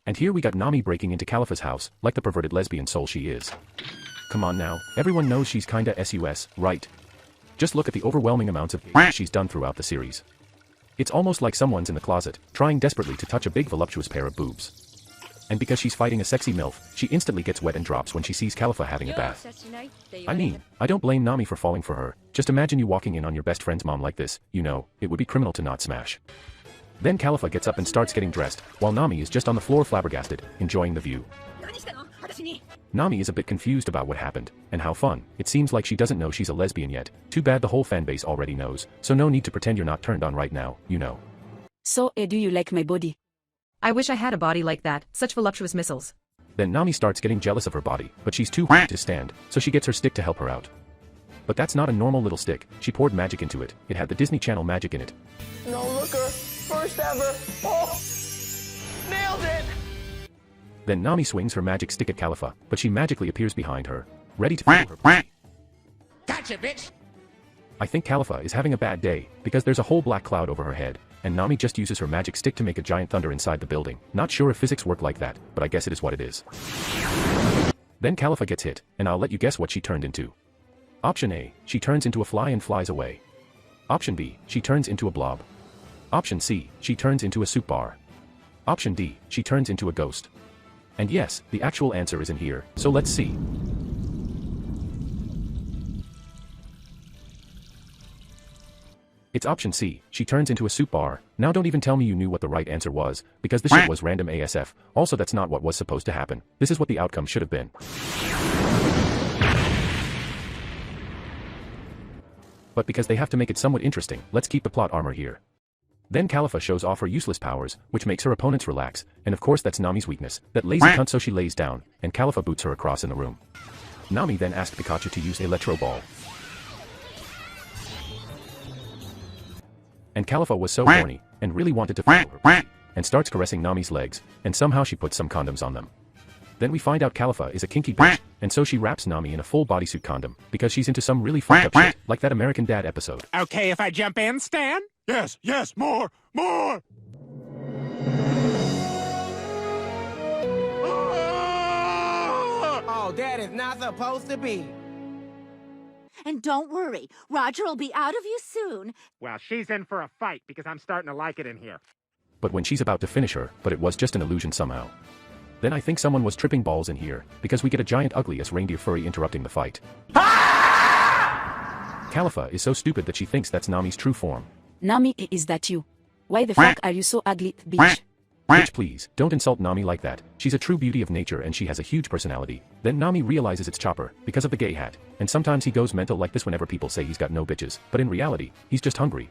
And here we got Nami breaking into Kalifa's house, like the perverted lesbian soul she is. Come on now, everyone knows she's kinda sus, right? Just look at the overwhelming amounts of she's done throughout the series. It's almost like someone's in the closet, trying desperately to touch a big voluptuous pair of boobs. And because she's fighting a sexy MILF, she instantly gets wet and drops when she sees Kalifa having a bath. I mean, I don't blame Nami for falling for her. Just imagine you walking in on your best friend's mom like this, you know, it would be criminal to not smash. Then Kalifa gets up and starts getting dressed, while Nami is just on the floor flabbergasted, enjoying the view. Nami is a bit confused about what happened, and how fun. It seems like she doesn't know she's a lesbian yet. Too bad the whole fanbase already knows, so no need to pretend you're not turned on right now, you know. So, do you like my body? I wish I had a body like that, such voluptuous missiles. Then Nami starts getting jealous of her body, but she's too weak to stand, so she gets her stick to help her out. But that's not a normal little stick, she poured magic into it. It had the Disney Channel magic in it. No looker, first ever. Oh, nailed it! Then Nami swings her magic stick at Kalifa, but she magically appears behind her, ready to feel her pussy. Gotcha, bitch! I think Kalifa is having a bad day, because there's a whole black cloud over her head, and Nami just uses her magic stick to make a giant thunder inside the building. Not sure if physics work like that, but I guess it is what it is. Then Kalifa gets hit, and I'll let you guess what she turned into. Option A, she turns into a fly and flies away. Option B, she turns into a blob. Option C, she turns into a soup bar. Option D, she turns into a ghost. And yes, the actual answer is in here, so let's see. It's option C, she turns into a soup bar. Now don't even tell me you knew what the right answer was, because this shit was random ASF. Also, that's not what was supposed to happen. This is what the outcome should have been. But because they have to make it somewhat interesting, let's keep the plot armor here. Then Kalifa shows off her useless powers, which makes her opponents relax, and of course that's Nami's weakness, that lazy cunt, so she lays down, and Kalifa boots her across in the room. Nami then asked Pikachu to use Electro Ball. And Kalifa was so horny, and really wanted to follow her, and starts caressing Nami's legs, and somehow she puts some condoms on them. Then we find out Kalifa is a kinky bitch, and so she wraps Nami in a full bodysuit condom, because she's into some really fucked up shit, like that American Dad episode. Okay if I jump in, Stan? Yes, yes, more! Oh, that is not supposed to be. And don't worry, Roger will be out of you soon. Well, she's in for a fight because I'm starting to like it in here. But when she's about to finish her, but it was just an illusion somehow. Then I think someone was tripping balls in here, because we get a giant ugly-ass reindeer furry interrupting the fight. Kalifa is so stupid that she thinks that's Nami's true form. Nami, is that you? Why the fuck are you so ugly, bitch? Bitch, please, don't insult Nami like that. She's a true beauty of nature and she has a huge personality. Then Nami realizes it's Chopper, because of the gay hat. And sometimes he goes mental like this whenever people say he's got no bitches. But in reality, he's just hungry.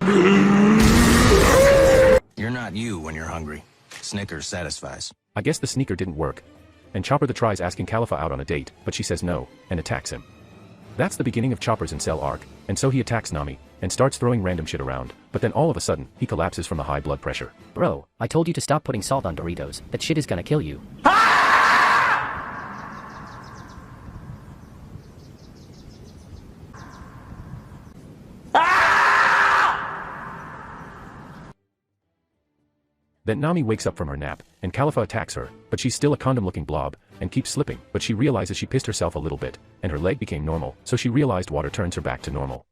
You're not you when you're hungry. Snickers satisfies. I guess the sneaker didn't work. And Chopper tries asking Kalifa out on a date, but she says no, and attacks him. That's the beginning of Chopper's incel arc, and so he attacks Nami, and starts throwing random shit around, but then all of a sudden, he collapses from the high blood pressure. Bro, I told you to stop putting salt on Doritos. That shit is gonna kill you. Then Nami wakes up from her nap, and Kalifa attacks her, but she's still a condom-looking blob, and keeps slipping, but she realizes she pissed herself a little bit, and her leg became normal, so she realized water turns her back to normal.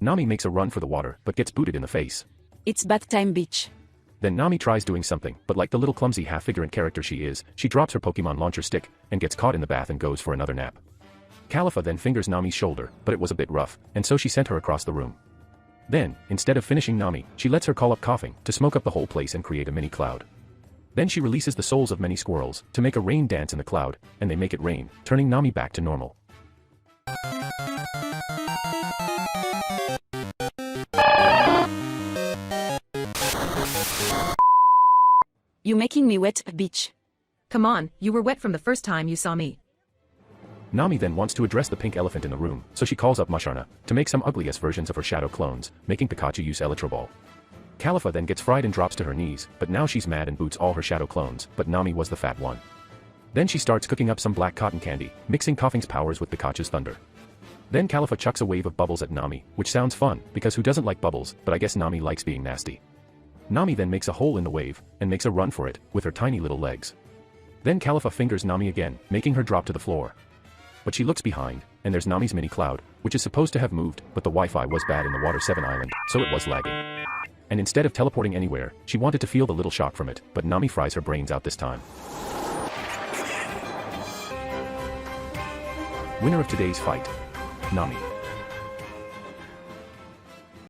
Nami makes a run for the water, but gets booted in the face. It's bath time, bitch. Then Nami tries doing something, but like the little clumsy half-figurant character she is, she drops her Pokemon launcher stick, and gets caught in the bath and goes for another nap. Kalifa then fingers Nami's shoulder, but it was a bit rough, and so she sent her across the room. Then, instead of finishing Nami, she lets her call up coughing, to smoke up the whole place and create a mini cloud. Then she releases the souls of many squirrels, to make a rain dance in the cloud, and they make it rain, turning Nami back to normal. You making me wet, bitch. Come on, you were wet from the first time you saw me. Nami then wants to address the pink elephant in the room, so she calls up Musharna, to make some ugly-ass versions of her shadow clones, making Pikachu use Electro Ball. Kalifa then gets fried and drops to her knees, but now she's mad and boots all her shadow clones, but Nami was the fat one. Then she starts cooking up some black cotton candy, mixing Coughing's powers with Pikachu's thunder. Then Kalifa chucks a wave of bubbles at Nami, which sounds fun, because who doesn't like bubbles, but I guess Nami likes being nasty. Nami then makes a hole in the wave, and makes a run for it, with her tiny little legs. Then Kalifa fingers Nami again, making her drop to the floor. But she looks behind, and there's Nami's mini cloud, which is supposed to have moved, but the Wi-Fi was bad in the Water 7 island, so it was lagging. And instead of teleporting anywhere, she wanted to feel the little shock from it, but Nami fries her brains out this time. Winner of today's fight. Nami.